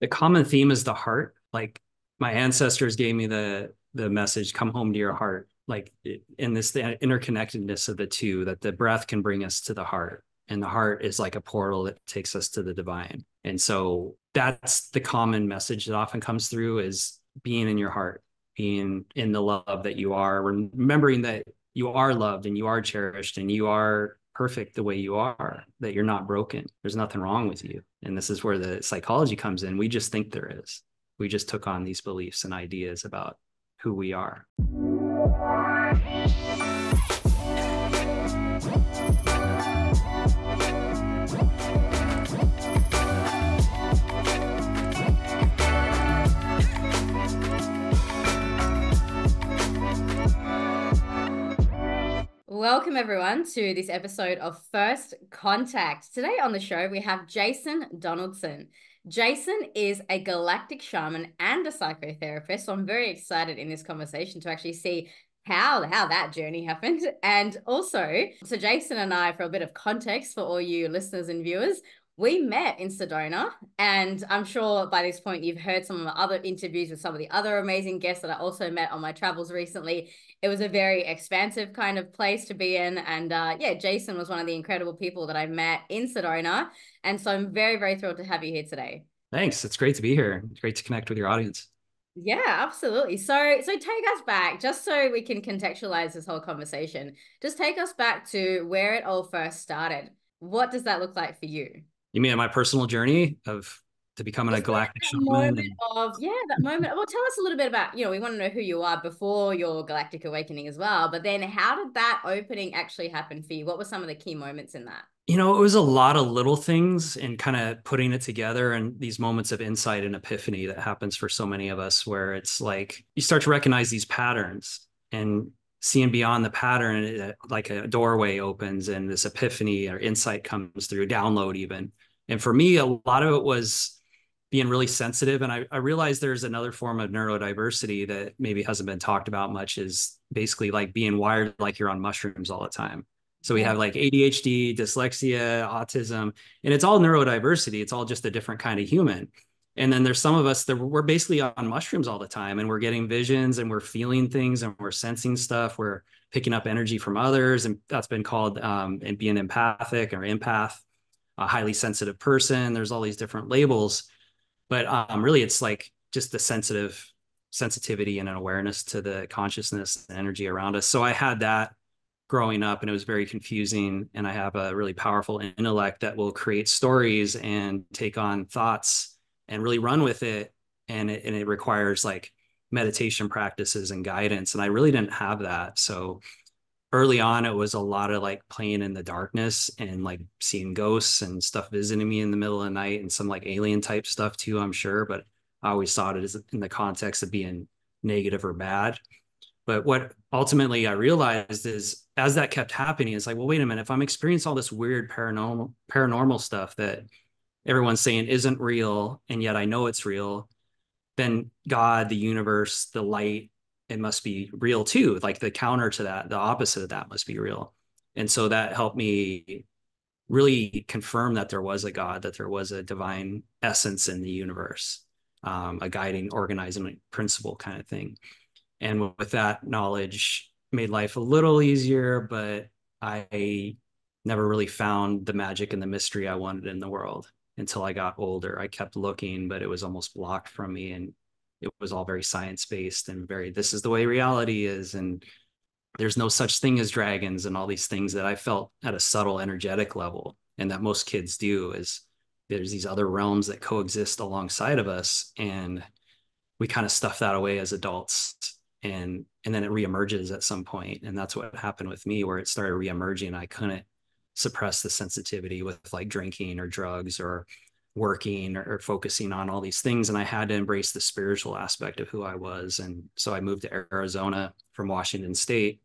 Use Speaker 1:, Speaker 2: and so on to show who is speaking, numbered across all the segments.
Speaker 1: The common theme is the heart. Like my ancestors gave me the message, come home to your heart. Like in this the interconnectedness of the two, that the breath can bring us to the heart. And the heart is like a portal that takes us to the divine. And so that's the common message that often comes through is being in your heart, being in the love that you are, remembering that you are loved and you are cherished and you are perfect the way you are, that you're not broken. There's nothing wrong with you. And this is where the psychology comes in. We just think there is. We just took on these beliefs and ideas about who we are.
Speaker 2: Welcome, everyone, to this episode of First Contact. Today on the show, we have Jason Donaldson. Jason is a galactic shaman and a psychotherapist, so I'm very excited in this conversation to actually see how that journey happened. And also, so Jason and I, for a bit of context for all you listeners and viewers, we met in Sedona, and I'm sure by this point you've heard some of my other interviews with some of the other amazing guests that I also met on my travels recently. It was a very expansive kind of place to be in. And yeah, Jason was one of the incredible people that I met in Sedona. And so I'm very, very thrilled to have you here today.
Speaker 1: Thanks. It's great to be here. It's great to connect with your audience.
Speaker 2: Yeah, absolutely. So take us back, just so we can contextualize this whole conversation. Just take us back to where it all first started. What does that look like for you?
Speaker 1: You mean my personal journey of to becoming a
Speaker 2: Just like
Speaker 1: galactic
Speaker 2: that
Speaker 1: shaman?
Speaker 2: moment
Speaker 1: And
Speaker 2: of, yeah, that moment. Well, tell us a little bit about, we want to know who you are before your galactic awakening as well. But then how did that opening actually happen for you? What were some of the key moments in that?
Speaker 1: it was a lot of little things and kind of putting it together and these moments of insight and epiphany that happens for so many of us, where it's like you start to recognize these patterns and seeing beyond the pattern, like a doorway opens and this epiphany or insight comes through, download even. And for me, a lot of it was being really sensitive. And I realized there's another form of neurodiversity that maybe hasn't been talked about much, is basically like being wired like you're on mushrooms all the time. So we
Speaker 2: Yeah.
Speaker 1: have like ADHD, dyslexia, autism, and it's all neurodiversity. It's all just a different kind of human. And then there's some of us that we're basically on mushrooms all the time, and we're getting visions and we're feeling things and we're sensing stuff. We're picking up energy from others. And that's been called and being empathic or empath, a highly sensitive person. There's all these different labels, but really it's like just the sensitivity and an awareness to the consciousness and energy around us. So I had that growing up, and it was very confusing. And I have a really powerful intellect that will create stories and take on thoughts and really run with it. And it requires like meditation practices and guidance. And I really didn't have that. So early on, it was a lot of like playing in the darkness and like seeing ghosts and stuff visiting me in the middle of the night and some like alien type stuff too, I'm sure. But I always thought it as in the context of being negative or bad. But what ultimately I realized is as that kept happening, it's like, well, wait a minute, if I'm experiencing all this weird paranormal stuff that everyone's saying isn't real, and yet I know it's real, then God, the universe, the light, it must be real too. Like the counter to that, the opposite of that must be real. And so that helped me really confirm that there was a God, that there was a divine essence in the universe, a guiding, organizing principle kind of thing. And with that knowledge, made life a little easier, but I never really found the magic and the mystery I wanted in the world until I got older. I kept looking, but it was almost blocked from me. And it was all very science based and very, this is the way reality is. And there's no such thing as dragons and all these things that I felt at a subtle energetic level. And that most kids do, is there's these other realms that coexist alongside of us. And we kind of stuff that away as adults, and then it reemerges at some point. And that's what happened with me, where it started reemerging. I couldn't suppress the sensitivity with like drinking or drugs or working or focusing on all these things, and I had to embrace the spiritual aspect of who I was. And so I moved to Arizona from Washington State,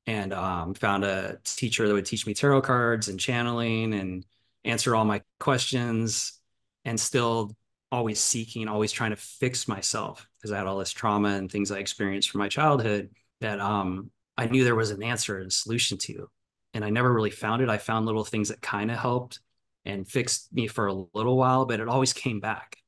Speaker 1: and found a teacher that would teach me tarot cards and channeling and answer all my questions, and still always seeking, always trying to fix myself because I had all this trauma and things I experienced from my childhood that I knew there was an answer and a solution to. And I never really found it. I found little things that kind of helped and fixed me for a little while, but it always came back.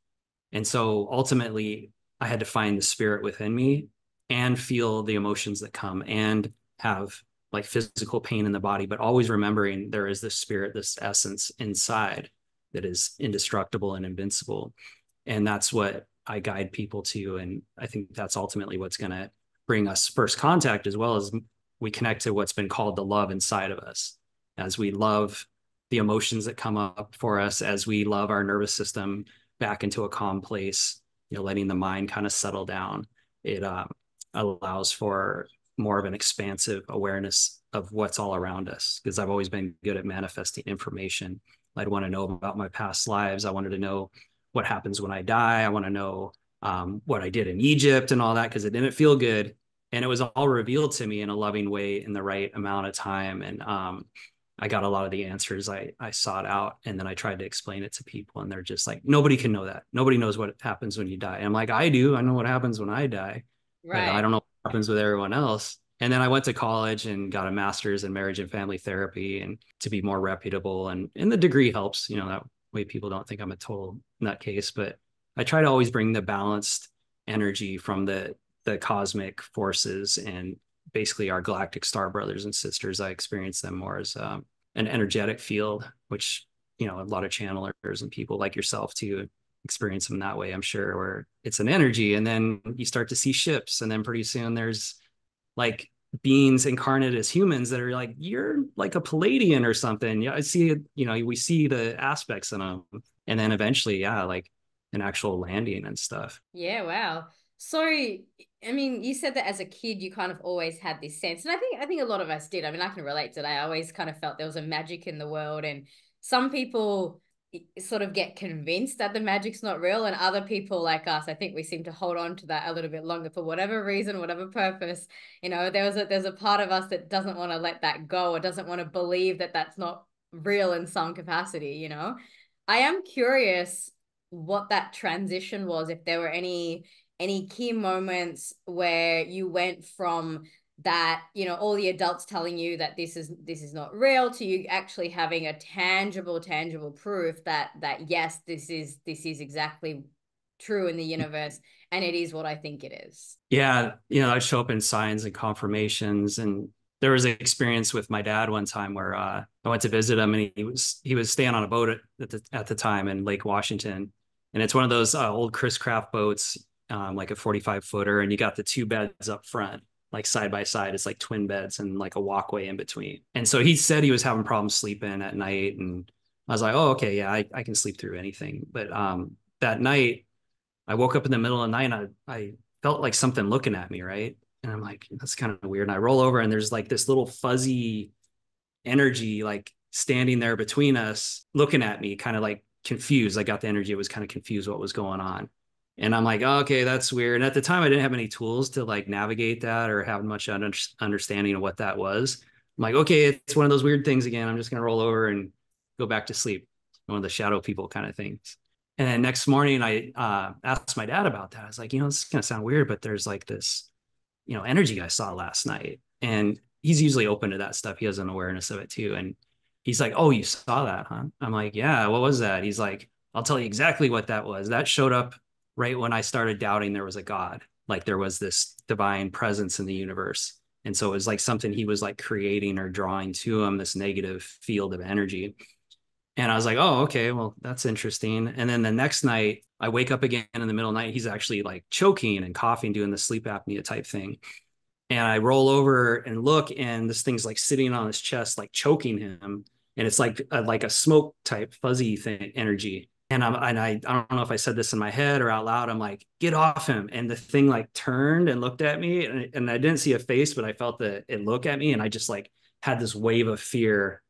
Speaker 1: And so ultimately, I had to find the spirit within me and feel the emotions that come and have like physical pain in the body, but always remembering there is this spirit, this essence inside that is indestructible and invincible. And that's what I guide people to. And I think that's ultimately what's going to bring us first contact, as well as we connect to what's been called the love inside of us. As we love the emotions that come up for us, as we love our nervous system back into a calm place, letting the mind kind of settle down, it allows for more of an expansive awareness of what's all around us. Because I've always been good at manifesting information. I'd want to know about my past lives. I wanted to know what happens when I die. I want to know what I did in Egypt and all that, because it didn't feel good. And it was all revealed to me in a loving way in the right amount of time. And I got a lot of the answers I sought out. And then I tried to explain it to people. And they're just like, nobody can know that. Nobody knows what happens when you die. And I'm like, I do. I know what happens when I die, but I
Speaker 2: Right.
Speaker 1: don't know what happens with everyone else. And then I went to college and got a master's in marriage and family therapy, and to be more reputable. And the degree helps, that way people don't think I'm a total nutcase. But I try to always bring the balanced energy from the cosmic forces and basically our galactic star brothers and sisters. I experience them more as an energetic field, which, a lot of channelers and people like yourself too experience them that way, I'm sure, where it's an energy. And then you start to see ships. And then pretty soon there's like beings incarnate as humans that are like, you're like a Palladian or something. Yeah, I see it, we see the aspects in them. And then eventually, yeah, like an actual landing and stuff.
Speaker 2: Yeah, wow. So, I mean, you said that as a kid you kind of always had this sense, and I think a lot of us did. I mean, I can relate to that. I always kind of felt there was a magic in the world, and some people sort of get convinced that the magic's not real, and other people like us, I think we seem to hold on to that a little bit longer for whatever reason, whatever purpose. There's a part of us that doesn't want to let that go, or doesn't want to believe that that's not real in some capacity. I am curious what that transition was, if there were any key moments where you went from that, all the adults telling you that this is not real, to you actually having a tangible proof that yes, this is exactly true in the universe, and it is what I think it is.
Speaker 1: Yeah, I'd show up in signs and confirmations. And there was an experience with my dad one time where I went to visit him, and he was staying on a boat at the time in Lake Washington. And it's one of those old Chris Craft boats, like a 45 footer, and you got the two beds up front, like side by side. It's like twin beds and like a walkway in between. And so he said he was having problems sleeping at night. And I was like, oh, okay, yeah, I can sleep through anything. But that night, I woke up in the middle of the night, and I felt like something looking at me, right? And I'm like, that's kind of weird. And I roll over, and there's like this little fuzzy energy like standing there between us, looking at me, kind of like confused. I got the energy. It was kind of confused what was going on. And I'm like, oh, okay, that's weird. And at the time, I didn't have any tools to like navigate that or have much understanding of what that was. I'm like, okay, it's one of those weird things again. I'm just going to roll over and go back to sleep. One of the shadow people kind of things. And then next morning, I asked my dad about that. I was like, this is going to sound weird, but there's like this, energy I saw last night. And he's usually open to that stuff. He has an awareness of it too. And he's like, oh, you saw that, huh? I'm like, yeah, what was that? He's like, I'll tell you exactly what that was. That showed up right when I started doubting there was a God, like there was this divine presence in the universe. And so it was like something he was like creating or drawing to him, this negative field of energy. And I was like, oh, okay, well, that's interesting. And then the next night, I wake up again in the middle of the night. He's actually like choking and coughing, doing the sleep apnea type thing. And I roll over and look, and this thing's like sitting on his chest, like choking him. And it's like a smoke type fuzzy thing energy. And I don't know if I said this in my head or out loud. I'm like, get off him. And the thing like turned and looked at me, and I didn't see a face, but I felt that it look at me, and I just like had this wave of fear.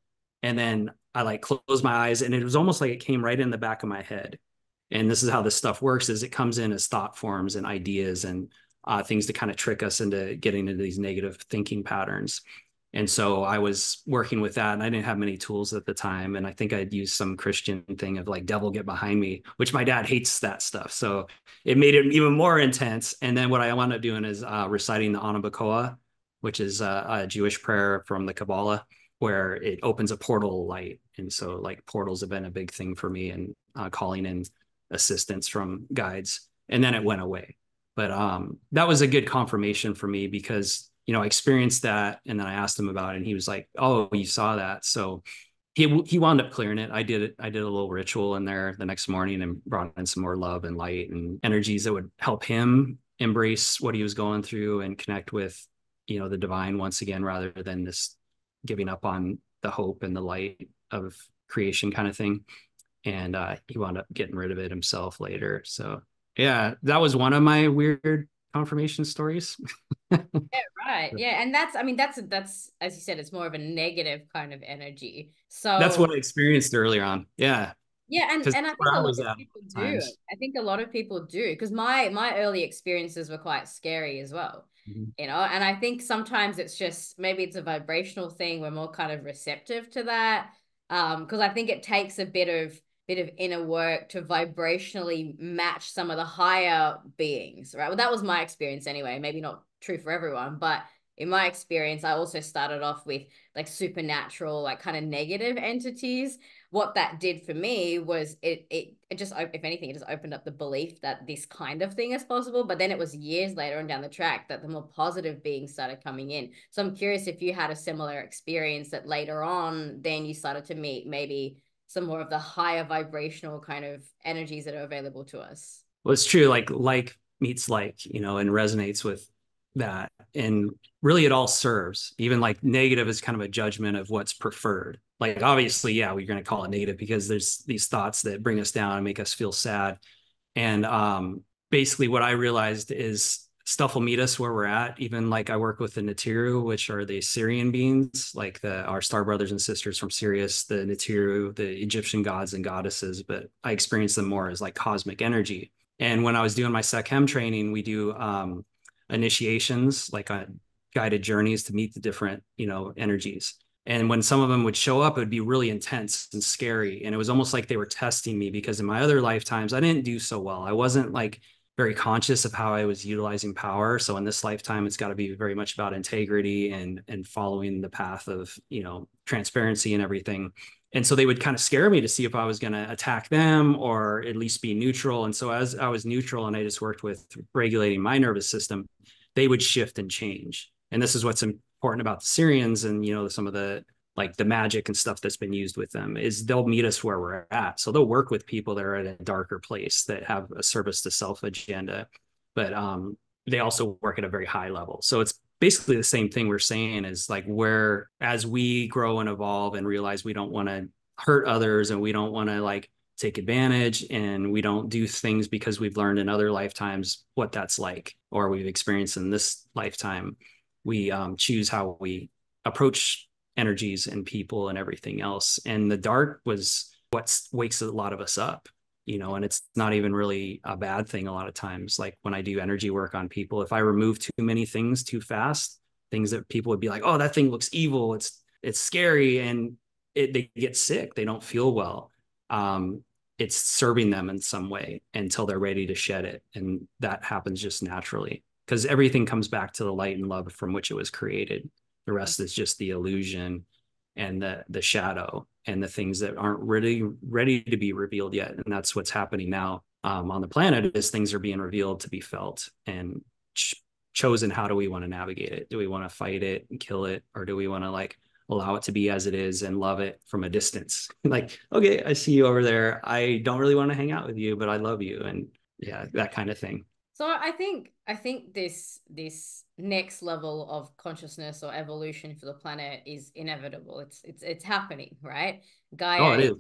Speaker 1: And then I like closed my eyes, and it was almost like it came right in the back of my head. And this is how this stuff works: is it comes in as thought forms and ideas and things to kind of trick us into getting into these negative thinking patterns. And so I was working with that, and I didn't have many tools at the time. And I think I'd used some Christian thing of like, devil get behind me, which my dad hates that stuff. So it made it even more intense. And then what I wound up doing is reciting the Anabakoa, which is a Jewish prayer from the Kabbalah, where it opens a portal of light. And so like portals have been a big thing for me, and calling in assistance from guides, and then it went away. But that was a good confirmation for me because, I experienced that, and then I asked him about it, and he was like, "Oh, you saw that." So he wound up clearing it. I did it. I did a little ritual in there the next morning and brought in some more love and light and energies that would help him embrace what he was going through and connect with, the divine once again, rather than this giving up on the hope and the light of creation kind of thing. And he wound up getting rid of it himself later. So yeah, that was one of my weird confirmation stories.
Speaker 2: Yeah, right. Yeah, and that's, I mean, that's as you said, it's more of a negative kind of energy.
Speaker 1: That's what
Speaker 2: So
Speaker 1: I experienced earlier on. Yeah,
Speaker 2: yeah, and
Speaker 1: because
Speaker 2: and I think
Speaker 1: where
Speaker 2: a
Speaker 1: I
Speaker 2: lot
Speaker 1: was
Speaker 2: of
Speaker 1: at
Speaker 2: people do.
Speaker 1: times.
Speaker 2: I think a lot of people do because my early experiences were quite scary as well.
Speaker 1: Mhm.
Speaker 2: And I think sometimes it's just maybe it's a vibrational thing. We're more kind of receptive to that. Because I think it takes a bit of inner work to vibrationally match some of the higher beings, right? Well, that was my experience anyway. Maybe not true for everyone, but in my experience, I also started off with like supernatural, like kind of negative entities. What that did for me was it just, if anything, it just opened up the belief that this kind of thing is possible. But then it was years later and down the track that the more positive beings started coming in. So I'm curious if you had a similar experience that later on then you started to meet maybe some more of the higher vibrational kind of energies that are available to us.
Speaker 1: Well, it's true. Like meets like, and resonates with that. And really, it all serves. Even like negative is kind of a judgment of what's preferred. Like obviously, yeah, we're going to call it negative because there's these thoughts that bring us down and make us feel sad. And basically, what I realized is stuff will meet us where we're at. Even like I work with the Natiru, which are the Sirian beings, like our star brothers and sisters from Sirius, the Natiru, the Egyptian gods and goddesses. But I experience them more as like cosmic energy. And when I was doing my SecChem training, we do initiations, like guided journeys to meet the different, energies. And when some of them would show up, it would be really intense and scary. And it was almost like they were testing me because in my other lifetimes, I didn't do so well. I wasn't like very conscious of how I was utilizing power. So in this lifetime, it's got to be very much about integrity and following the path of, transparency and everything. And so they would kind of scare me to see if I was going to attack them or at least be neutral. And so as I was neutral and I just worked with regulating my nervous system, they would shift and change. And this is what's important about the Sirians and, some of the like the magic and stuff that's been used with them is they'll meet us where we're at. So they'll work with people that are at a darker place that have a service to self agenda, but they also work at a very high level. So it's basically the same thing we're saying is like where as we grow and evolve and realize we don't want to hurt others and we don't want to like take advantage and we don't do things because we've learned in other lifetimes what that's like or we've experienced in this lifetime. We choose how we approach energies and people and everything else. And the dark was what wakes a lot of us up, and it's not even really a bad thing a lot of times. Like when I do energy work on people, if I remove too many things too fast, things that people would be like, oh, that thing looks evil. It's scary. And they get sick. They don't feel well. It's serving them in some way until they're ready to shed it. And that happens just naturally because everything comes back to the light and love from which it was created. The rest is just the illusion and the shadow and the things that aren't really ready to be revealed yet. And that's what's happening now on the planet is things are being revealed to be felt and chosen. How do we want to navigate it? Do we want to fight it and kill it? Or do we want to like allow it to be as it is and love it from a distance? Like, okay, I see you over there. I don't really want to hang out with you, but I love you. And yeah, that kind of thing.
Speaker 2: So I think this next level of consciousness or evolution for the planet is inevitable. It's happening, right?
Speaker 1: Oh, it
Speaker 2: Gaia
Speaker 1: is.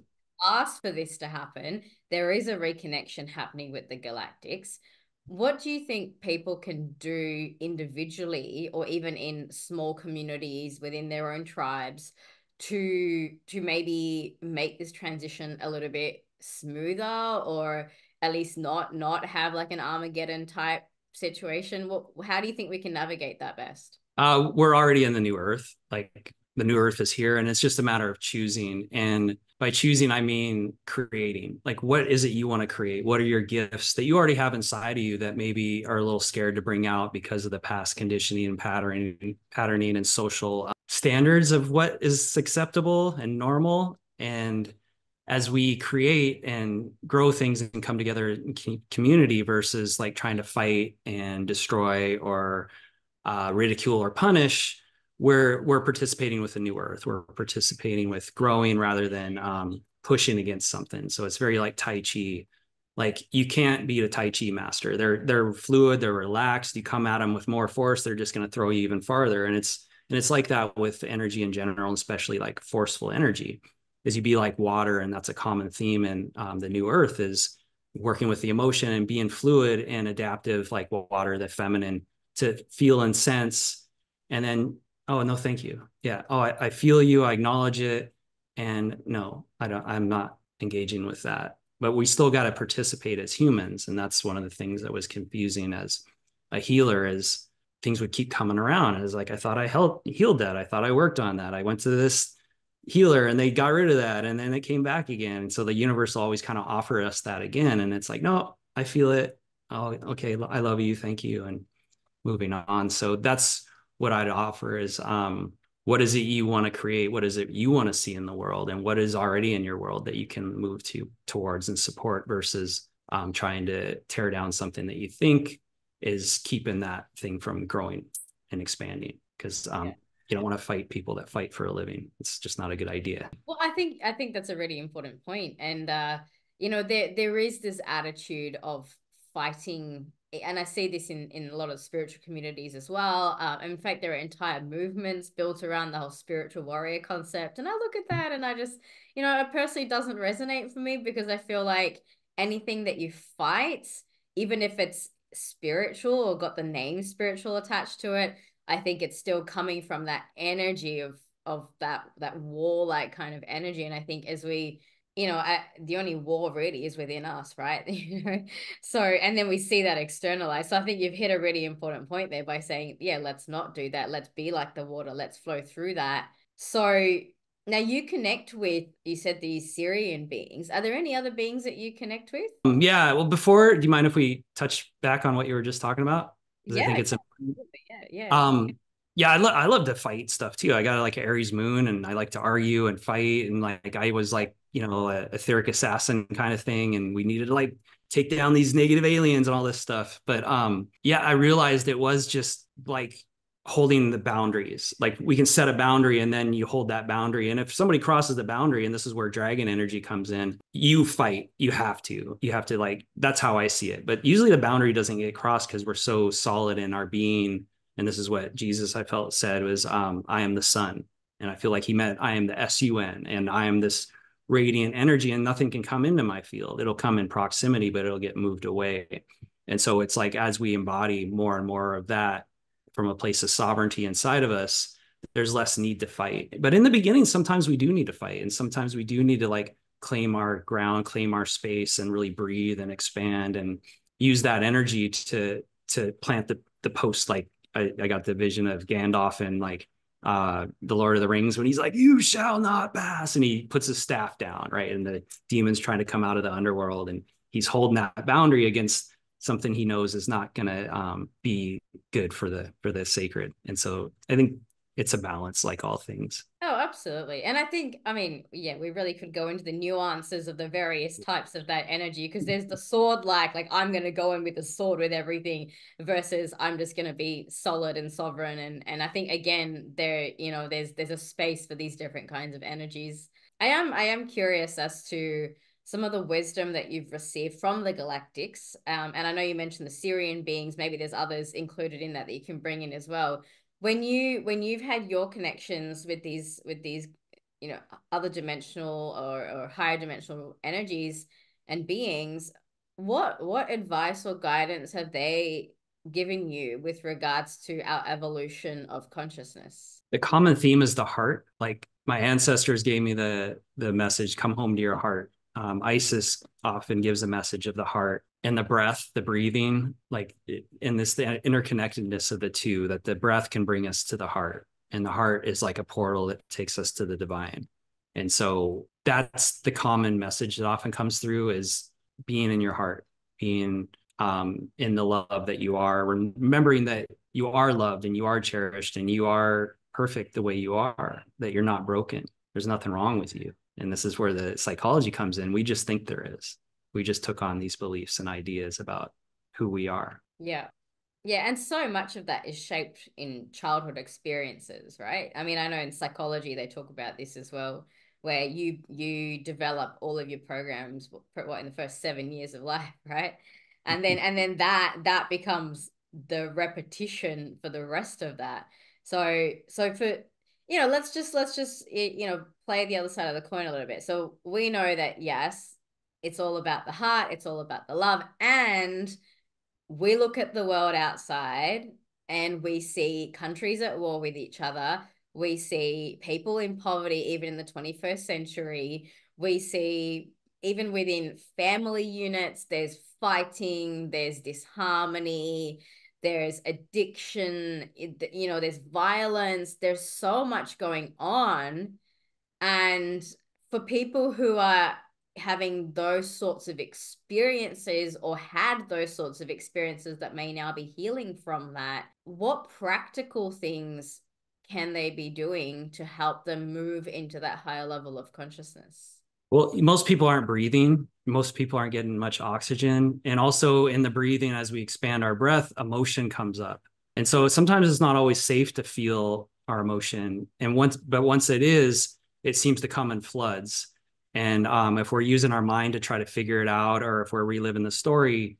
Speaker 2: asked for this to happen. There is a reconnection happening with the galactics. What do you think people can do individually or even in small communities within their own tribes to maybe make this transition a little bit smoother or at least not have like an Armageddon type situation? How do you think we can navigate that best?
Speaker 1: We're already in the new earth. Like the new earth is here, and it's just a matter of choosing. And by choosing, I mean creating. Like, what is it you want to create? What are your gifts that you already have inside of you that maybe are a little scared to bring out because of the past conditioning and patterning and social standards of what is acceptable and normal? And as we create and grow things and come together in community versus like trying to fight and destroy or ridicule or punish, we're participating with the new earth. We're participating with growing rather than pushing against something. So it's very like Tai Chi. Like you can't beat a Tai Chi master. They're fluid, they're relaxed. You come at them with more force, they're just going to throw you even farther. And it's like that with energy in general, and especially like forceful energy. Is you be like water, and that's a common theme in the new earth is working with the emotion and being fluid and adaptive, like water, the feminine, to feel and sense. And then, oh no, thank you. Yeah. Oh, I feel you. I acknowledge it. And no, I'm not engaging with that. But we still got to participate as humans. And that's one of the things that was confusing as a healer is things would keep coming around. It's like, I thought I healed that. I thought I worked on that. I went to this healer and they got rid of that. And then it came back again. And so the universe will always kind of offer us that again. And it's like, no, I feel it. Oh, okay. I love you. Thank you. And moving on. So that's what I'd offer is what is it you want to create? What is it you want to see in the world? And what is already in your world that you can move towards and support versus trying to tear down something that you think is keeping that thing from growing and expanding. Because you don't want to fight people that fight for a living. It's just not a good idea.
Speaker 2: Well, I think that's a really important point. And there is this attitude of fighting, and I see this in a lot of spiritual communities as well. In fact, there are entire movements built around the whole spiritual warrior concept. And I look at that and I just, it personally doesn't resonate for me because I feel like anything that you fight, even if it's spiritual or got the name spiritual attached to it, I think it's still coming from that energy of that war-like kind of energy. And I think as we, the only war really is within us, right? So, and then we see that externalized. So I think you've hit a really important point there by saying, yeah, let's not do that. Let's be like the water. Let's flow through that. So now you connect with, you said these Sirian beings. Are there any other beings that you connect with?
Speaker 1: Yeah. Well, do you mind if we touch back on what you were just talking about? Because I
Speaker 2: Yeah,
Speaker 1: think it's important.
Speaker 2: absolutely. Yeah.
Speaker 1: Yeah, I love to fight stuff too. I got like an Aries moon and I like to argue and fight. And like I was like, a etheric assassin kind of thing. And we needed to like take down these negative aliens and all this stuff. But yeah, I realized it was just like holding the boundaries. Like we can set a boundary and then you hold that boundary. And if somebody crosses the boundary, and this is where dragon energy comes in, you fight. You have to. You have to like, that's how I see it. But usually the boundary doesn't get crossed because we're so solid in our being. And this is what Jesus, I felt, said was, I am the sun. And I feel like he meant I am the sun, and I am this radiant energy, and nothing can come into my field. It'll come in proximity, but it'll get moved away. And so it's like as we embody more and more of that from a place of sovereignty inside of us, there's less need to fight. But in the beginning, sometimes we do need to fight. And sometimes we do need to like claim our ground, claim our space, and really breathe and expand and use that energy to plant the post. Like I got the vision of Gandalf and like the Lord of the Rings when he's like, "You shall not pass," and he puts his staff down, right? And the demon's trying to come out of the underworld, and he's holding that boundary against something he knows is not going to be good for the sacred. And so I think it's a balance, like all things.
Speaker 2: Oh, absolutely. And I mean, yeah, we really could go into the nuances of the various types of that energy because there's the sword like I'm going to go in with the sword with everything versus I'm just going to be solid and sovereign. And I think again, there's a space for these different kinds of energies. I am curious as to some of the wisdom that you've received from the galactics. And I know you mentioned the Sirian beings, maybe there's others included in that you can bring in as well when you've had your connections with these other dimensional or higher dimensional energies and beings, what advice or guidance have they given you with regards to our evolution of consciousness?
Speaker 1: The common theme is the heart. Like my ancestors gave me the message, come home to your heart. Isis often gives a message of the heart and the breath, the breathing, like in this the interconnectedness of the two, that the breath can bring us to the heart. And the heart is like a portal that takes us to the divine. And so that's the common message that often comes through is being in your heart, being in the love that you are, remembering that you are loved and you are cherished and you are perfect the way you are, that you're not broken. There's nothing wrong with you. And this is where the psychology comes in. We just think there is. We just took on these beliefs and ideas about who we are.
Speaker 2: Yeah. Yeah, and so much of that is shaped in childhood experiences, right? I mean, I know in psychology they talk about this as well, where you develop all of your programs what in the first 7 years of life, right? And then that becomes the repetition for the rest of that. So for let's just play the other side of the coin a little bit. So we know that yes, it's all about the heart, it's all about the love, and we look at the world outside and we see countries at war with each other. We see people in poverty, even in the 21st century. We see, even within family units, there's fighting, there's disharmony, there's addiction, there's violence, there's so much going on. And for people who are having those sorts of experiences or had those sorts of experiences that may now be healing from that, what practical things can they be doing to help them move into that higher level of consciousness?
Speaker 1: Well, most people aren't breathing. Most people aren't getting much oxygen. And also in the breathing, as we expand our breath, emotion comes up. And so sometimes it's not always safe to feel our emotion. And once it is, it seems to come in floods. And if we're using our mind to try to figure it out, or if we're reliving the story,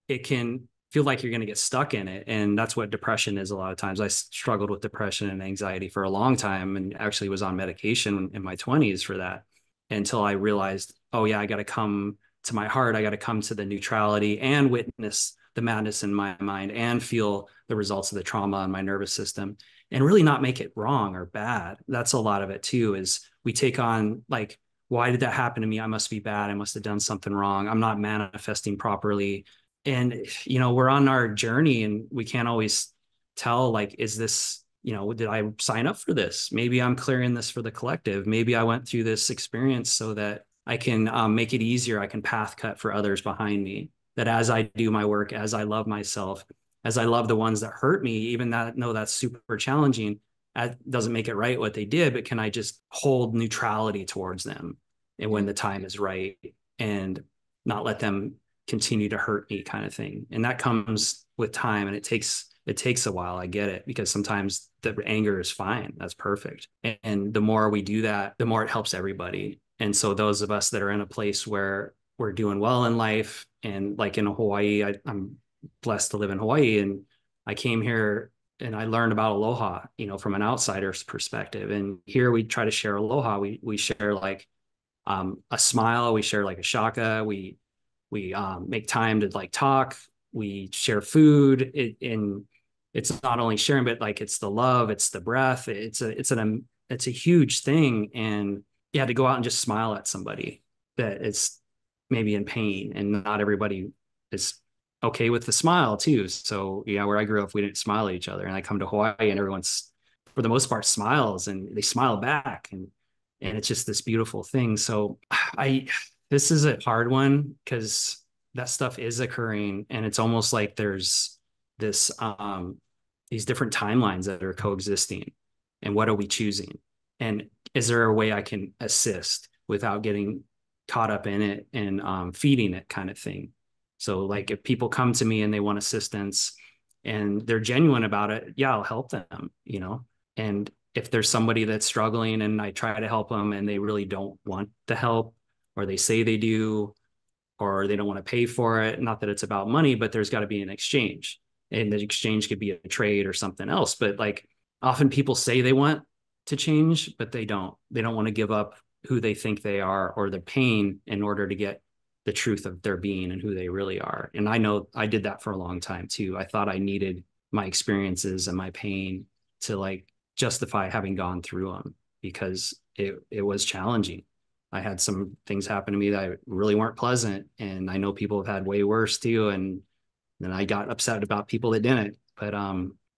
Speaker 1: it can feel like you're going to get stuck in it. And that's what depression is a lot of times. I struggled with depression and anxiety for a long time, and actually was on medication in my 20s for that, until I realized, oh yeah, I got to come to my heart. I got to come to the neutrality and witness the madness in my mind and feel the results of the trauma in my nervous system, and really not make it wrong or bad. That's a lot of it too, is we take on like, why did that happen to me? I must be bad. I must have done something wrong. I'm not manifesting properly. And, we're on our journey and we can't always tell, like, is this, did I sign up for this? Maybe I'm clearing this for the collective. Maybe I went through this experience so that I can make it easier. I can path cut for others behind me. That as I do my work, as I love myself, as I love the ones that hurt me, even that, no, that's super challenging. That doesn't make it right what they did, but can I just hold neutrality towards them and when the time is right, and not let them continue to hurt me, kind of thing. And that comes with time, and it takes a while. I get it, because sometimes the anger is fine. That's perfect. And the more we do that, the more it helps everybody. And so those of us that are in a place where we're doing well in life, and like in Hawaii, I'm blessed to live in Hawaii, and I came here and I learned about aloha, from an outsider's perspective. And here we try to share aloha. We share like a smile. We share like a shaka. We make time to like talk. We share food. And it's not only sharing, but like it's the love, it's the breath. It's a huge thing. And you had to go out and just smile at somebody that is maybe in pain, and not everybody is okay with the smile too. So yeah, where I grew up, we didn't smile at each other, and I come to Hawaii and everyone's, for the most part, smiles, and they smile back, and it's just this beautiful thing. So this is a hard one, because that stuff is occurring, and it's almost like there's this these different timelines that are coexisting, and what are we choosing, and is there a way I can assist without getting caught up in it and feeding it, kind of thing. So like if people come to me and they want assistance and they're genuine about it, yeah, I'll help them, and if there's somebody that's struggling and I try to help them and they really don't want the help, or they say they do, or they don't want to pay for it, not that it's about money, but there's got to be an exchange, and the exchange could be a trade or something else. But like often people say they want to change, but they don't want to give up who they think they are or the pain in order to get the truth of their being and who they really are. And I know I did that for a long time too. I thought I needed my experiences and my pain to like justify having gone through them, because it was challenging. I had some things happen to me that really weren't pleasant, and I know people have had way worse too. And then I got upset about people that didn't. But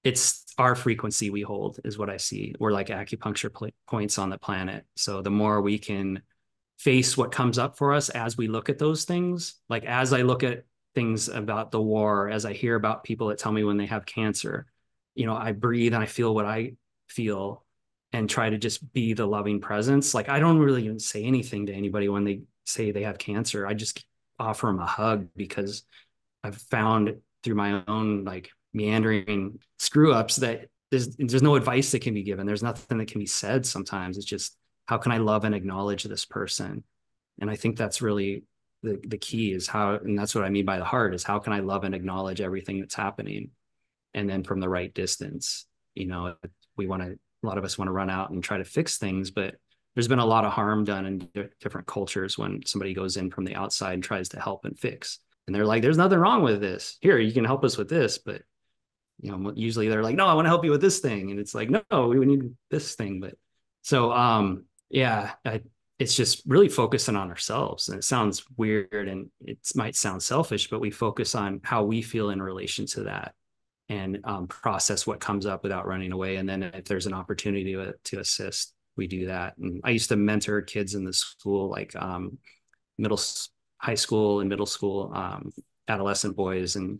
Speaker 1: it's our frequency we hold is what I see. We're like acupuncture points on the planet. So the more we can face what comes up for us as we look at those things, like as I look at things about the war, as I hear about people that tell me when they have cancer, I breathe and I feel what I feel, and try to just be the loving presence. Like, I don't really even say anything to anybody when they say they have cancer. I just offer them a hug, because I've found through my own like meandering screw ups that there's no advice that can be given. There's nothing that can be said sometimes. It's just, how can I love and acknowledge this person? And I think that's really the key, is how, and that's what I mean by the heart, is how can I love and acknowledge everything that's happening? And then from the right distance, we want to, a lot of us want to run out and try to fix things, but there's been a lot of harm done in different cultures when somebody goes in from the outside and tries to help and fix. And they're like, there's nothing wrong with this. Here, you can help us with this. But, usually they're like, no, I want to help you with this thing. And it's like, no, we need this thing. But so, yeah, it's just really focusing on ourselves. And it sounds weird and it might sound selfish, but we focus on how we feel in relation to that, and process what comes up without running away. And then if there's an opportunity to assist, we do that. And I used to mentor kids in the school, like high school and middle school, adolescent boys. And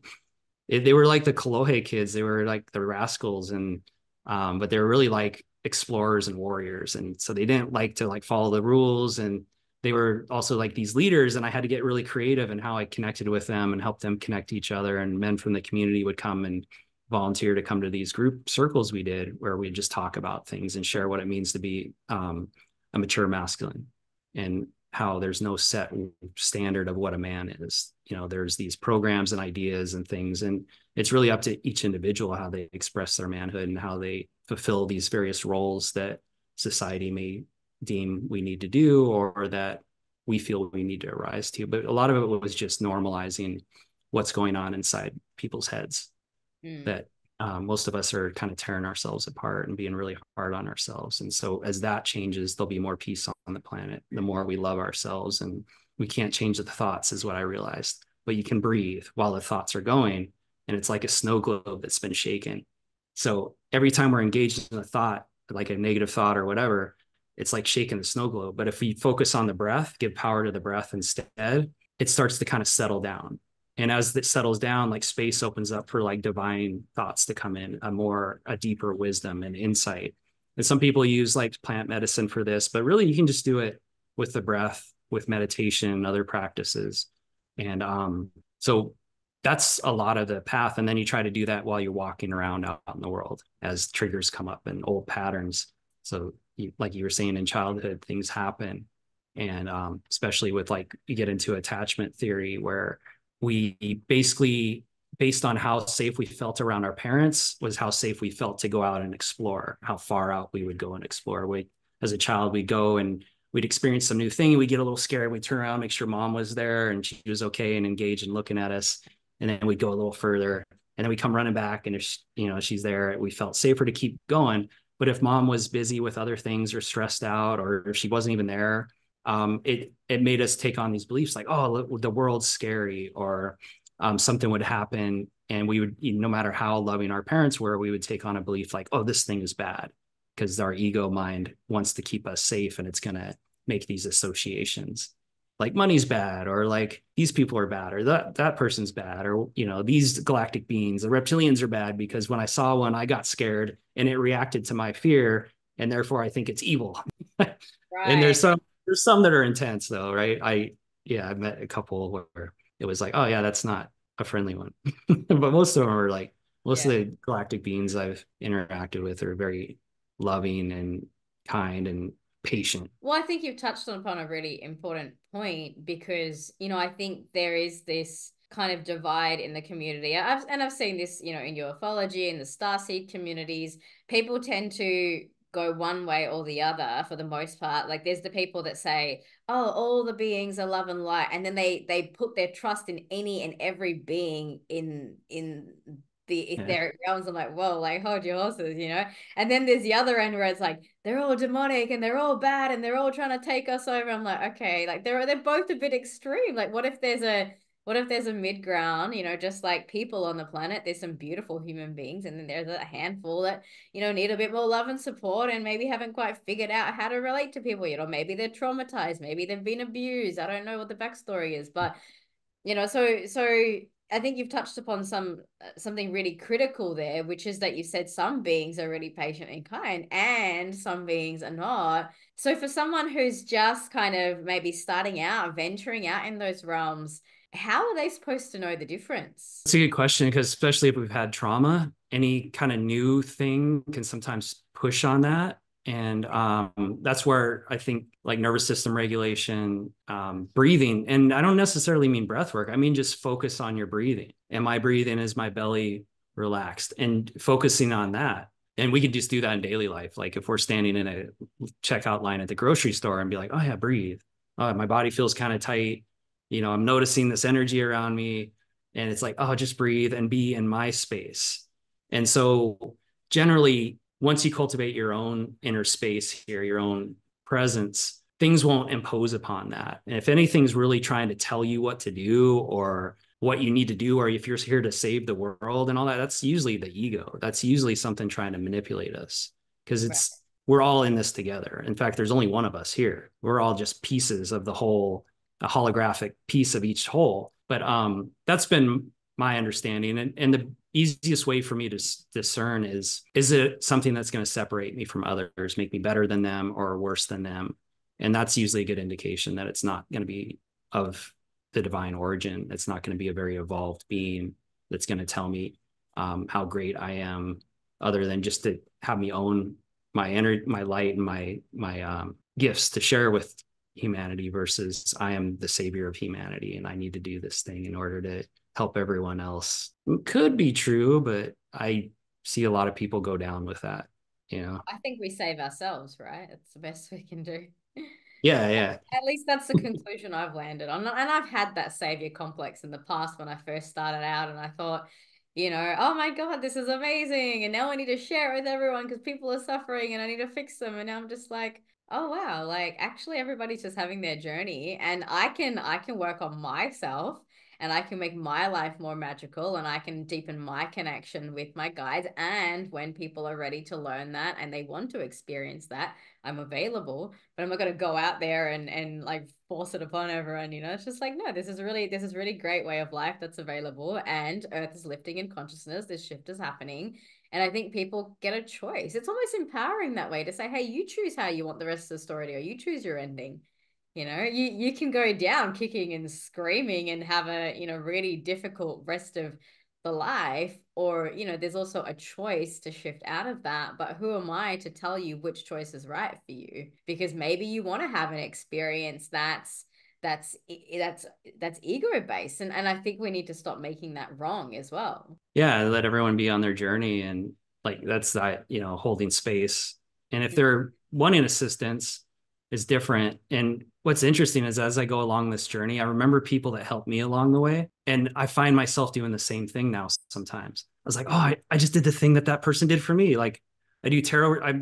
Speaker 1: they were like the Kolohe kids. They were like the rascals. And, but they were really like explorers and warriors. And so they didn't like to like follow the rules. And they were also like these leaders. And I had to get really creative in how I connected with them and help them connect to each other. And men from the community would come and volunteer to come to these group circles we did, where we just talk about things and share what it means to be a mature masculine, and how there's no set standard of what a man is. There's these programs and ideas and things, and it's really up to each individual how they express their manhood and how they fulfill these various roles that society may deem we need to do, or that we feel we need to arise to. But a lot of it was just normalizing what's going on inside people's heads. That most of us are kind of tearing ourselves apart and being really hard on ourselves. And so as that changes, there'll be more peace on the planet, the more we love ourselves. And we can't change the thoughts, is what I realized, but you can breathe while the thoughts are going. And it's like a snow globe that's been shaken. So every time we're engaged in a thought, like a negative thought or whatever, it's like shaking the snow globe. But if we focus on the breath, give power to the breath instead, it starts to kind of settle down. And as it settles down, like space opens up for like divine thoughts to come in, a deeper wisdom and insight. And some people use like plant medicine for this, but really you can just do it with the breath, with meditation and other practices. And so that's a lot of the path. And then you try to do that while you're walking around out in the world as triggers come up and old patterns. So like you were saying, in childhood, things happen. And especially with like, you get into attachment theory, where we basically, based on how safe we felt around our parents, was how safe we felt to go out and explore, how far out we would go and explore. As a child, we'd go and we'd experience some new thing. We'd get a little scared. We'd turn around, make sure mom was there and she was okay and engaged and looking at us. And then we'd go a little further, and then we come running back, and if she's there, we felt safer to keep going. But if mom was busy with other things or stressed out, or if she wasn't even there, it made us take on these beliefs like, oh, the world's scary, or something would happen, and we would, no matter how loving our parents were, we would take on a belief like, oh, this thing is bad, because our ego mind wants to keep us safe, and it's going to make these associations like money's bad, or like these people are bad, or that person's bad, or these galactic beings, the reptilians are bad, because when I saw one, I got scared and it reacted to my fear, and therefore I think it's evil. And
Speaker 2: Right.
Speaker 1: there's some that are intense though, right? I've met a couple where it was like, oh yeah, that's not a friendly one. But most of them are like, most
Speaker 2: Yeah.
Speaker 1: of the galactic beings I've interacted with are very loving and kind and patient.
Speaker 2: Well, I think you've touched upon a really important point, because, I think there is this kind of divide in the community. I've seen this, in ufology, in the starseed communities. People tend to go one way or the other for the most part. Like, there's the people that say, oh, all the beings are love and light, and then they put their trust in any and every being in the
Speaker 1: Yeah.
Speaker 2: etheric realms. I'm like, whoa, like, hold your horses. And then there's the other end where it's like, they're all demonic and they're all bad and they're all trying to take us over. I'm like, okay, like they're both a bit extreme. Like, what if there's a mid ground? Just like people on the planet, there's some beautiful human beings, and then there's a handful that need a bit more love and support, and maybe haven't quite figured out how to relate to people. Maybe they're traumatized, maybe they've been abused. I don't know what the backstory is, but so I think you've touched upon something really critical there, which is that you said some beings are really patient and kind, and some beings are not. So for someone who's just kind of maybe starting out, venturing out in those realms, how are they supposed to know the difference?
Speaker 1: That's a good question, because especially if we've had trauma, any kind of new thing can sometimes push on that. And that's where I think like nervous system regulation, breathing, and I don't necessarily mean breath work. I mean, just focus on your breathing. Am I breathing? Is my belly relaxed? And focusing on that. And we can just do that in daily life. Like if we're standing in a checkout line at the grocery store and be like, oh yeah, breathe. Oh, my body feels kind of tight. I'm noticing this energy around me, and it's like, oh, just breathe and be in my space. And so generally, once you cultivate your own inner space here, your own presence, things won't impose upon that. And if anything's really trying to tell you what to do or what you need to do, or if you're here to save the world and all that, that's usually the ego. That's usually something trying to manipulate us, because
Speaker 2: Right.
Speaker 1: we're all in this together. In fact, there's only one of us here. We're all just pieces of the whole, a holographic piece of each whole. But that's been my understanding. And the easiest way for me to discern is it something that's going to separate me from others, make me better than them or worse than them? And that's usually a good indication that it's not going to be of the divine origin. It's not going to be a very evolved being that's going to tell me how great I am, other than just to have me own my energy, my light, and my gifts to share with humanity, versus I am the savior of humanity and I need to do this thing in order to help everyone else. It could be true, but I see a lot of people go down with that, you know?
Speaker 2: I think we save ourselves, right? It's the best we can do.
Speaker 1: Yeah, yeah.
Speaker 2: At least that's the conclusion I've landed on. And I've had that savior complex in the past when I first started out, and I thought, oh my God, this is amazing. And now I need to share it with everyone because people are suffering and I need to fix them. And now I'm just like, oh wow, like actually everybody's just having their journey, and I can work on myself, and I can make my life more magical, and I can deepen my connection with my guides. And when people are ready to learn that and they want to experience that, I'm available, but I'm not going to go out there and like force it upon everyone. It's just like, no, this is really great way of life that's available, and Earth is lifting in consciousness. This shift is happening, and I think people get a choice. It's almost empowering that way to say, hey, you choose how you want the rest of the story to go. You choose your ending. You can go down kicking and screaming and have a really difficult rest of the life, or there's also a choice to shift out of that. But who am I to tell you which choice is right for you? Because maybe you want to have an experience that's ego based, and I think we need to stop making that wrong as well.
Speaker 1: Yeah, let everyone be on their journey, and like that's that, holding space. And if they're wanting assistance, is different. And what's interesting is as I go along this journey, I remember people that helped me along the way, and I find myself doing the same thing now. Sometimes I was like, oh, I just did the thing that person did for me. Like I do tarot. I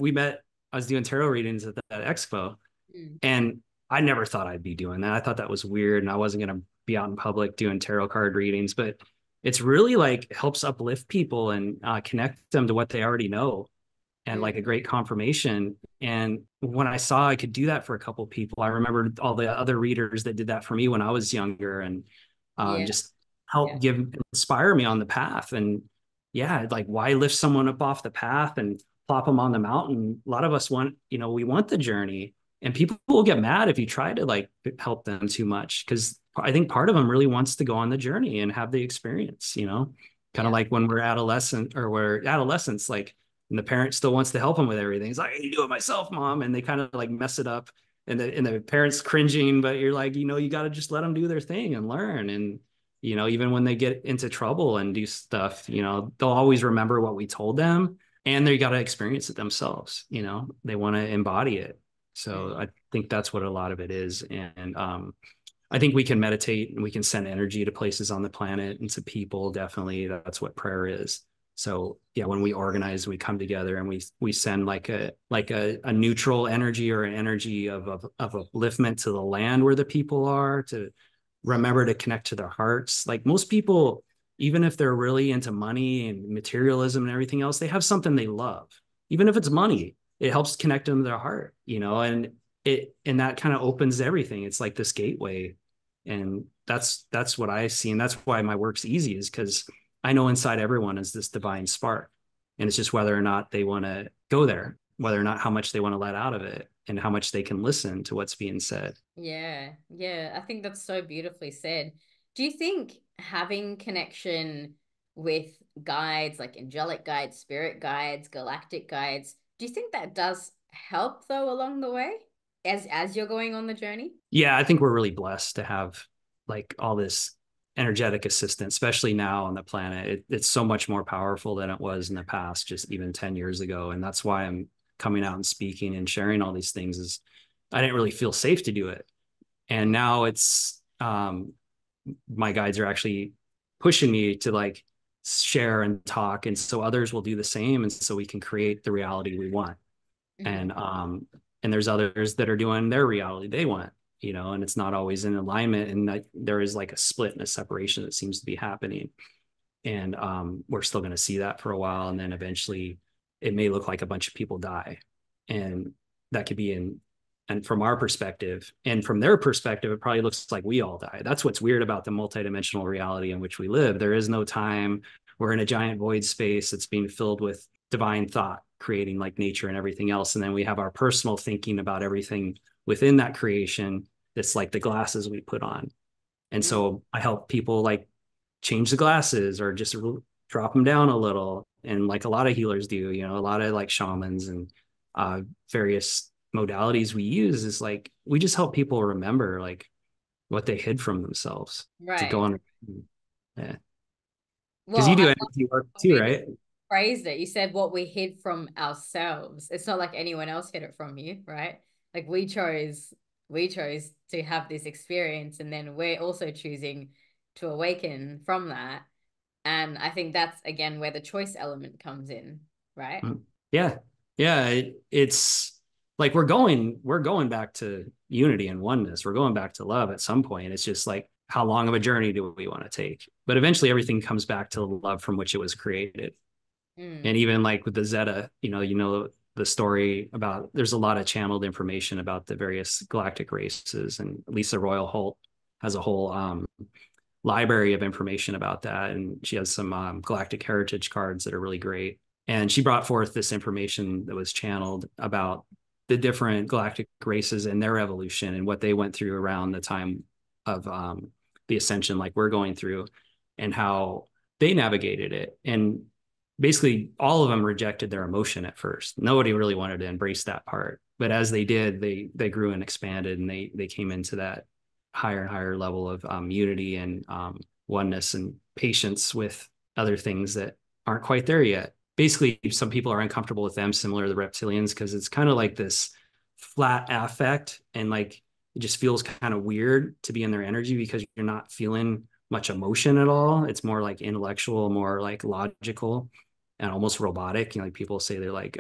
Speaker 1: was doing tarot readings at that expo,
Speaker 2: Mm.
Speaker 1: and I never thought I'd be doing that. I thought that was weird, and I wasn't going to be out in public doing tarot card readings. But it's really like helps uplift people and connect them to what they already know, and
Speaker 2: Mm.
Speaker 1: like a great confirmation. And when I saw I could do that for a couple of people, I remembered all the other readers that did that for me when I was younger, and
Speaker 2: Yeah.
Speaker 1: just
Speaker 2: Yeah.
Speaker 1: help inspire me on the path. And yeah, like why lift someone up off the path and plop them on the mountain? A lot of us want, we want the journey, and people will get mad if you try to like help them too much, because I think part of them really wants to go on the journey and have the experience, kind of
Speaker 2: Yeah.
Speaker 1: like when we're adolescent, or we're adolescents, like, and the parent still wants to help them with everything. It's like, I can do it myself, mom. And they kind of like mess it up, and the parents cringing, but you're like, you got to just let them do their thing and learn. And, even when they get into trouble and do stuff, they'll always remember what we told them, and they got to experience it themselves. They want to embody it. So
Speaker 2: Mm.
Speaker 1: I think that's what a lot of it is. And, I think we can meditate and we can send energy to places on the planet and to people. Definitely. That's what prayer is. So yeah, when we organize, we come together and we send like a neutral energy, or an energy of upliftment to the land where the people are, to remember to connect to their hearts. Like most people, even if they're really into money and materialism and everything else, they have something they love. Even if it's money, it helps connect them to their heart, and that kind of opens everything. It's like this gateway. And that's what I see. And that's why my work's easy, is because I know inside everyone is this divine spark. And it's just whether or not they want to go there, whether or not how much they want to let out of it, and how much they can listen to what's being said.
Speaker 2: Yeah, yeah, I think that's so beautifully said. Do you think having connection with guides like angelic guides, spirit guides, galactic guides, do you think that does help though along the way as you're going on the journey?
Speaker 1: Yeah, I think we're really blessed to have like all this energetic assistance, especially now on the planet. It's so much more powerful than it was in the past, just even 10 years ago. And that's why I'm coming out and speaking and sharing all these things, is I didn't really feel safe to do it. And now it's my guides are actually pushing me to like share and talk. And so others will do the same. And so we can create the reality we want.
Speaker 2: Mm-hmm.
Speaker 1: And there's others that are doing their reality they want, and it's not always in alignment, and that there is like a split and a separation that seems to be happening. And we're still going to see that for a while, and then eventually it may look like a bunch of people die, and that could be and from our perspective and from their perspective, it probably looks like we all die. That's what's weird about the multidimensional reality in which we live. There is no time. We're in a giant void space that's being filled with divine thought, creating like nature and everything else. And then we have our personal thinking about everything within that creation. That's like the glasses we put on. And so I help people like change the glasses or just drop them down a little. And like a lot of healers do, a lot of like shamans and various modalities we use, is like we just help people remember like what they hid from themselves to go
Speaker 2: Right.
Speaker 1: on. Yeah. Because
Speaker 2: Well,
Speaker 1: you
Speaker 2: I
Speaker 1: do
Speaker 2: love
Speaker 1: energy work
Speaker 2: the
Speaker 1: too,
Speaker 2: way that
Speaker 1: right?
Speaker 2: you phrased it. You said what we hid from ourselves. It's not like anyone else hid it from you, right? Like we chose to have this experience, and then we're also choosing to awaken from that. And I think that's again where the choice element comes in, right?
Speaker 1: Yeah. Yeah. It's like we're going back to unity and oneness. We're going back to love at some point. It's just like, how long of a journey do we want to take? But eventually everything comes back to love from which it was created.
Speaker 2: Mm,
Speaker 1: And even like with the Zeta, the story about, there's a lot of channeled information about the various galactic races, and Lisa Royal Holt has a whole library of information about that. And she has some galactic heritage cards that are really great. And she brought forth this information that was channeled about the different galactic races and their evolution and what they went through around the time of the ascension, like we're going through, and how they navigated it. And basically, all of them rejected their emotion at first. Nobody really wanted to embrace that part. But as they did, they grew and expanded, and they came into that higher and higher level of unity and oneness and patience with other things that aren't quite there yet. Basically, some people are uncomfortable with them, similar to the reptilians, because it's kind of like this flat affect, and like it just feels kind of weird to be in their energy because you're not feeling much emotion at all. It's more like intellectual, more like logical, and almost robotic. Like people say they're like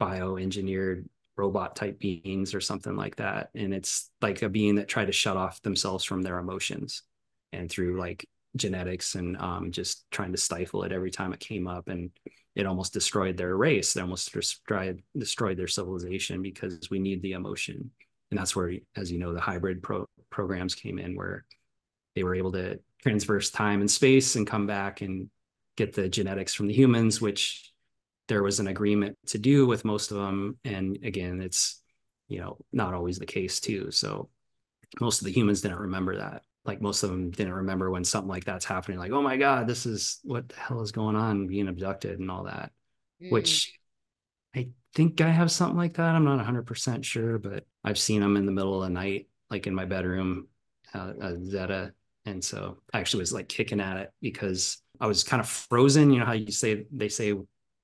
Speaker 1: bioengineered robot type beings or something like that. And it's like a being that tried to shut off themselves from their emotions, and through like genetics and just trying to stifle it every time it came up. And it almost destroyed their race. It almost destroyed their civilization, because we need the emotion. And that's where, as you know, the hybrid programs came in, where they were able to transverse time and space and come back and get the genetics from the humans, which there was an agreement to do with most of them. And again, it's, not always the case too. So most of the humans didn't remember that. Like most of them didn't remember when something like that's happening. Like, oh my God, this is what the hell is going on, being abducted and all that,
Speaker 2: mm.
Speaker 1: which I think I have something like that. I'm not 100% sure, but I've seen them in the middle of the night, like in my bedroom, Zeta. And so I actually was like kicking at it because I was kind of frozen. You know how they say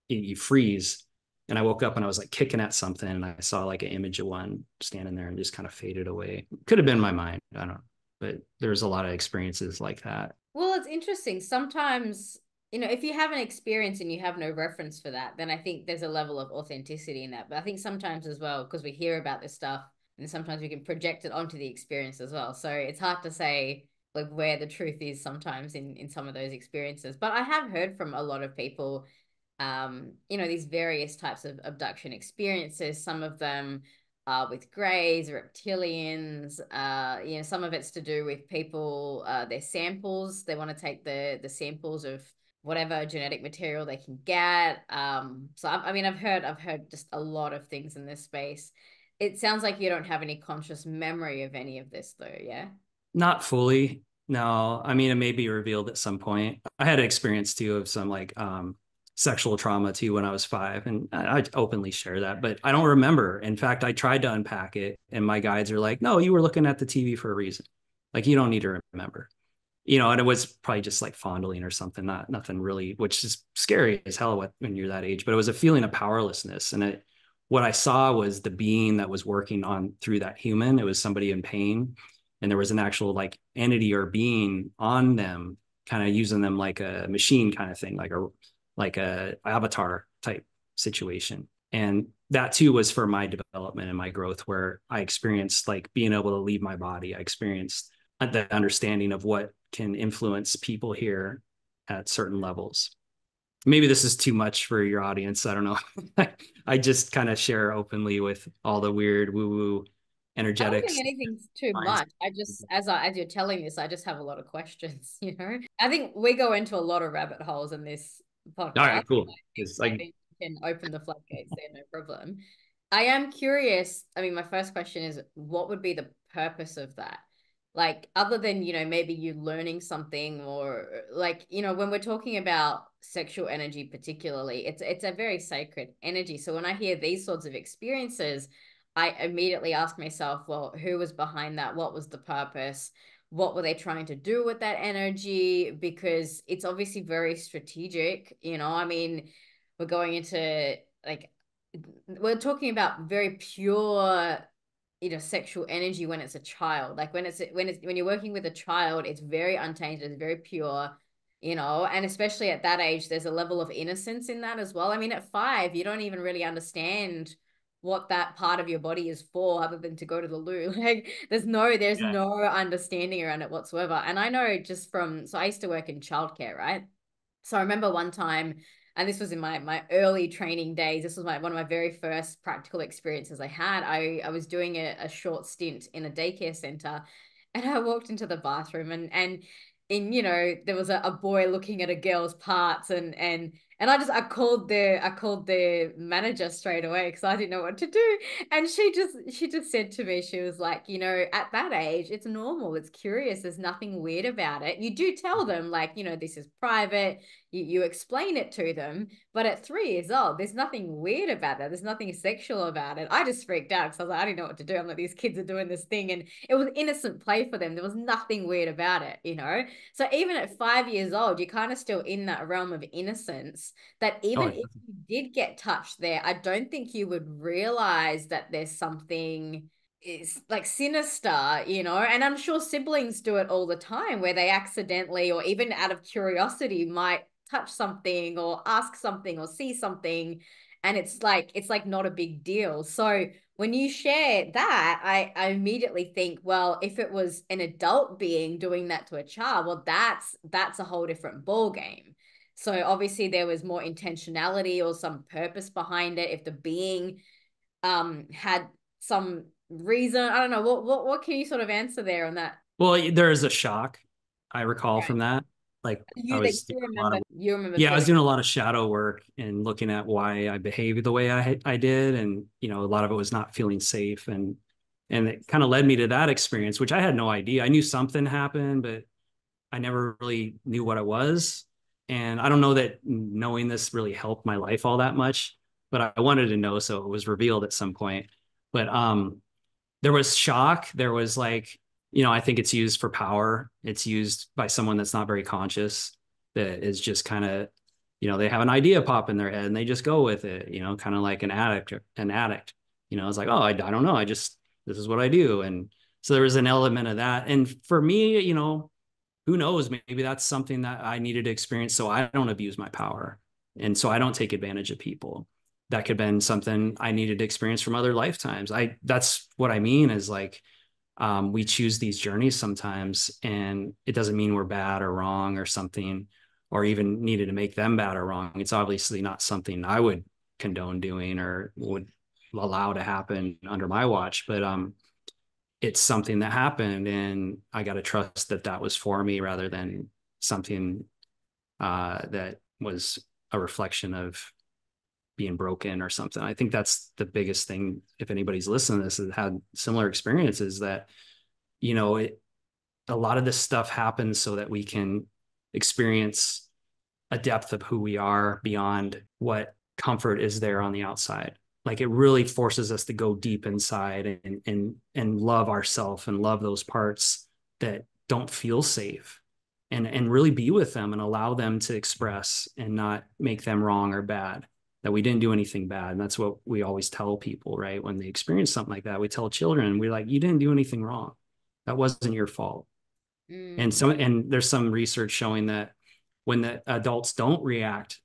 Speaker 1: you freeze. And I woke up and I was like kicking at something, and I saw like an image of one standing there and just kind of faded away. Could have been my mind. I don't know. But there's a lot of experiences like that.
Speaker 2: Well, it's interesting. Sometimes, if you have an experience and you have no reference for that, then I think there's a level of authenticity in that. But I think sometimes as well, because we hear about this stuff, and sometimes we can project it onto the experience as well. So it's hard to say like where the truth is sometimes in some of those experiences. But I have heard from a lot of people, these various types of abduction experiences. Some of them with greys, reptilians. You know, some of it's to do with people, their samples. They want to take the samples of whatever genetic material they can get. So I mean, I've heard just a lot of things in this space. It sounds like you don't have any conscious memory of any of this, though. Yeah.
Speaker 1: Not fully. No, I mean, it may be revealed at some point. I had an experience too of some like sexual trauma too when I was 5, and I openly share that, but I don't remember. In fact, I tried to unpack it, and my guides are like, "No, you were looking at the TV for a reason. Like, you don't need to remember." And it was probably just like fondling or something, not nothing really, which is scary as hell when you're that age. But it was a feeling of powerlessness, and what I saw was the being that was working on through that human. It was somebody in pain, and there was an actual like entity or being on them, kind of using them like a machine kind of thing, like a avatar type situation. And that too was for my development and my growth, where I experienced like being able to leave my body. I experienced the understanding of what can influence people here at certain levels. Maybe this is too much for your audience. I don't know. I just kind of share openly with all the weird woo woo
Speaker 2: I don't think
Speaker 1: energetics.
Speaker 2: anything's too
Speaker 1: Minds.
Speaker 2: much. I just, as you're telling this, I just have a lot of questions, you know? I think we go into a lot of rabbit holes in this
Speaker 1: All
Speaker 2: podcast.
Speaker 1: right, cool. It's
Speaker 2: I
Speaker 1: like,
Speaker 2: think you can open the floodgates there, no problem. I am curious. I mean, my first question is, what would be the purpose of that? Like, other than, you know, maybe you learning something, or like, you know, when we're talking about sexual energy particularly, it's a very sacred energy. So when I hear these sorts of experiences, I immediately ask myself, well, who was behind that? What was the purpose? What were they trying to do with that energy? Because it's obviously very strategic. You know, I mean, we're going into like, we're talking about very pure, you know, sexual energy when it's a child. Like when you're working with a child, it's very untainted, it's very pure, you know, and especially at that age, there's a level of innocence in that as well. I mean, at 5, you don't even really understand what that part of your body is for other than to go to the loo. Like there's
Speaker 1: yeah.
Speaker 2: no understanding around it whatsoever. And I know just from, so I used to work in childcare, right? So I remember one time, and this was in my early training days. This was one of my very first practical experiences I had. I was doing a short stint in a daycare center, and I walked into the bathroom, and in, you know, there was a boy looking at a girl's parts, and I called the manager straight away because I didn't know what to do. And she just said to me, she was like, you know, at that age, it's normal, it's curious, there's nothing weird about it. You do tell them, like, you know, this is private, you explain it to them, but at 3 years old, there's nothing weird about that. There's nothing sexual about it. I just freaked out because I was like, I didn't know what to do. I'm like, these kids are doing this thing, and it was innocent play for them. There was nothing weird about it, you know? So even at 5 years old, you're kind of still in that realm of innocence that
Speaker 1: Oh,
Speaker 2: even if you did get touched there, I don't think you would realize that there's something is like sinister, you know. And I'm sure siblings do it all the time where they accidentally or even out of curiosity might touch something or ask something or see something, and it's like not a big deal. So when you share that, I immediately think, well, if it was an adult being doing that to a child, well, that's a whole different ball game. So obviously there was more intentionality or some purpose behind it. If the being had some reason, I don't know, what can you sort of answer there on that?
Speaker 1: well, there is a shock I recall
Speaker 2: Okay.
Speaker 1: from that. Like I
Speaker 2: You that
Speaker 1: was
Speaker 2: you
Speaker 1: doing a lot
Speaker 2: remember
Speaker 1: of,
Speaker 2: you remember
Speaker 1: yeah, I was
Speaker 2: feeling.
Speaker 1: doing a lot of shadow work and looking at why I behaved the way I did, and a lot of it was not feeling safe, and it kind of led me to that experience, which I had no idea. I knew something happened, but I never really knew what it was. And I don't know that knowing this really helped my life all that much, but I wanted to know, so it was revealed at some point. But there was shock. There was like, I think it's used for power. It's used by someone that's not very conscious, that is just kind of, they have an idea pop in their head and they just go with it, kind of like an addict. It's like, oh, I don't know. This is what I do. And so there was an element of that. And for me, who knows, maybe that's something that I needed to experience so I don't abuse my power. And so I don't take advantage of people. That could have been something I needed to experience from other lifetimes. That's what I mean is like, we choose these journeys sometimes, and it doesn't mean we're bad or wrong or something, or even needed to make them bad or wrong. It's obviously not something I would condone doing or would allow to happen under my watch, but it's something that happened, and I got to trust that that was for me rather than something that was a reflection of being broken or something. I think that's the biggest thing. If anybody's listening to this and had similar experiences, that, you know, a lot of this stuff happens so that we can experience a depth of who we are beyond what comfort is there on the outside. Like, it really forces us to go deep inside and love ourselves and love those parts that don't feel safe, and really be with them and allow them to express and not make them wrong or bad, that we didn't do anything bad. And that's what we always tell people, right? When they experience something like that, we tell children, we're like, you didn't do anything wrong. That wasn't your fault.
Speaker 2: Mm.
Speaker 1: And there's some research showing that when the adults don't react,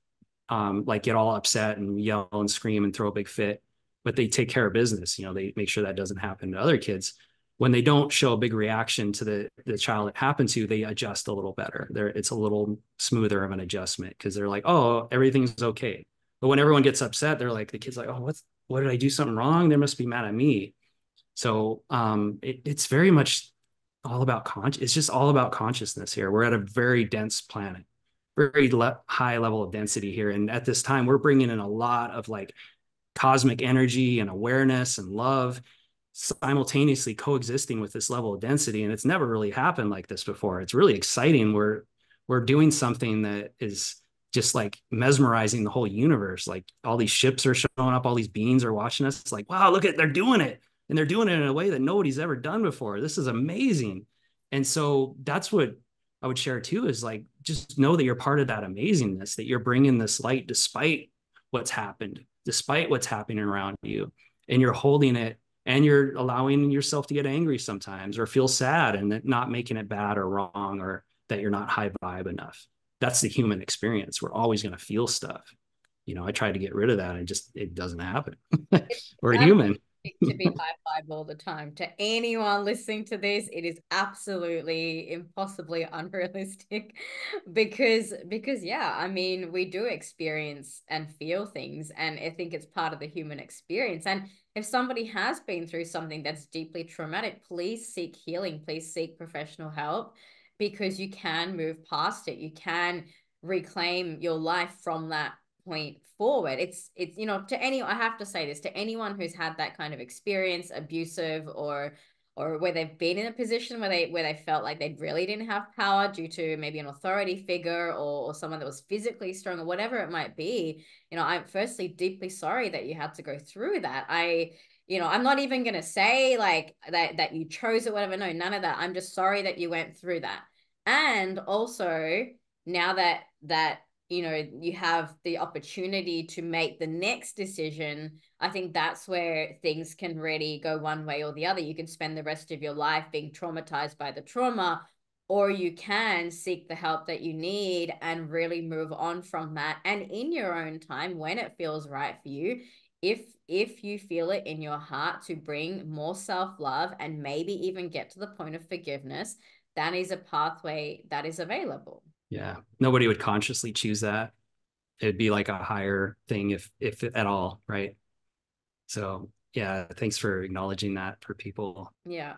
Speaker 1: like get all upset and yell and scream and throw a big fit, but they take care of business, you know, they make sure that doesn't happen to other kids. When they don't show a big reaction to the child it happened to, they adjust a little better. It's a little smoother of an adjustment, because they're like, oh, everything's okay. But when everyone gets upset, they're like, the kid's like, oh, what did I do something wrong? They must be mad at me. So it's very much all about it's just all about consciousness here. We're at a very dense planet, very high level of density here. And at this time, we're bringing in a lot of like cosmic energy and awareness and love simultaneously coexisting with this level of density. And it's never really happened like this before. It's really exciting. We're doing something that is just like mesmerizing the whole universe. Like, all these ships are showing up, all these beings are watching us. It's like, wow, look at, they're doing it. And they're doing it in a way that nobody's ever done before. This is amazing. And so that's what I would share too, is like, just know that you're part of that amazingness, that you're bringing this light despite what's happened, despite what's happening around you. And you're holding it, and you're allowing yourself to get angry sometimes or feel sad, and not making it bad or wrong, or that you're not high vibe enough. That's the human experience. We're always going to feel stuff. You know, I tried to get rid of that, and it doesn't happen. We're human.
Speaker 2: To be high five all the time. To anyone listening to this, it is absolutely impossibly unrealistic because yeah, I mean, we do experience and feel things, and I think it's part of the human experience. And if somebody has been through something that's deeply traumatic, please seek healing, please seek professional help, because you can move past it. You can reclaim your life from that point forward. It's you know, to any, I have to say this, to anyone who's had that kind of experience, abusive, or where they've been in a position where they felt like they really didn't have power due to maybe an authority figure, or someone that was physically strong, or whatever it might be. You know, I'm firstly deeply sorry that you had to go through that. You know, I'm not even going to say like that you chose it, whatever. No, none of that. I'm just sorry that you went through that. And also, now that you know, you have the opportunity to make the next decision, I think that's where things can really go one way or the other. You can spend the rest of your life being traumatized by the trauma, or you can seek the help that you need and really move on from that, and in your own time, when it feels right for you, if you feel it in your heart to bring more self-love and maybe even get to the point of forgiveness, that is a pathway that is available.
Speaker 1: Yeah. Nobody would consciously choose that. It'd be like a higher thing, if at all, right? So yeah, thanks for acknowledging that for people.
Speaker 2: Yeah.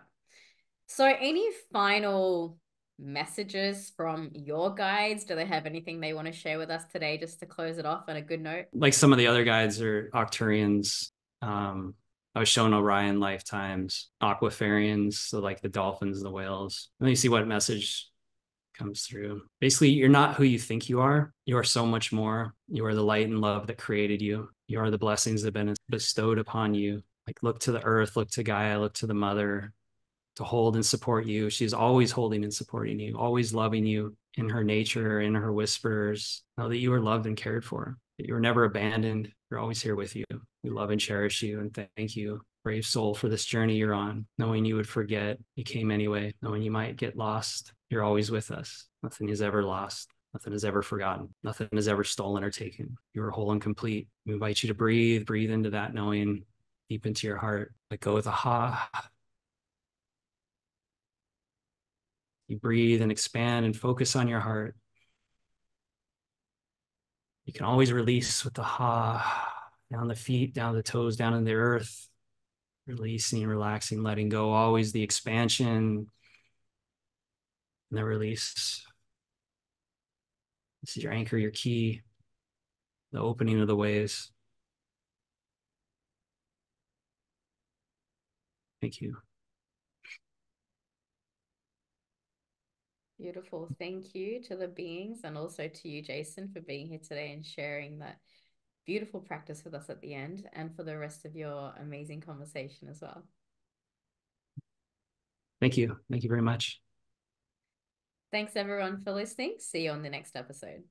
Speaker 2: So, any final messages from your guides? Do they have anything they want to share with us today, just to close it off on a good note?
Speaker 1: Like, some of the other guides are Octurians. I was shown Orion lifetimes, Aquafarians, so like the dolphins, the whales. Let me see what message comes through. Basically, you're not who you think you are. You are so much more. You are the light and love that created you. You are the blessings that have been bestowed upon you. Like, look to the earth, look to Gaia, look to the mother to hold and support you. She's always holding and supporting you, always loving you in her nature, in her whispers. Know that you are loved and cared for, that you are never abandoned. You're always here with you. We love and cherish you, and thank you, brave soul, for this journey you're on. Knowing you would forget, you came anyway. Knowing you might get lost, you're always with us. Nothing is ever lost. Nothing is ever forgotten. Nothing is ever stolen or taken. You are whole and complete. We invite you to breathe into that knowing, deep into your heart. Let go with a ha. You breathe and expand and focus on your heart. You can always release with the ha. down the feet, down the toes, down in the earth, releasing, relaxing, letting go. Always the expansion and the release. This is your anchor, your key, the opening of the ways. Thank you.
Speaker 2: Beautiful. Thank you to the beings and also to you, Jason, for being here today and sharing that beautiful practice with us at the end, and for the rest of your amazing conversation as well.
Speaker 1: Thank you. Thank you very much.
Speaker 2: Thanks everyone for listening. See you on the next episode.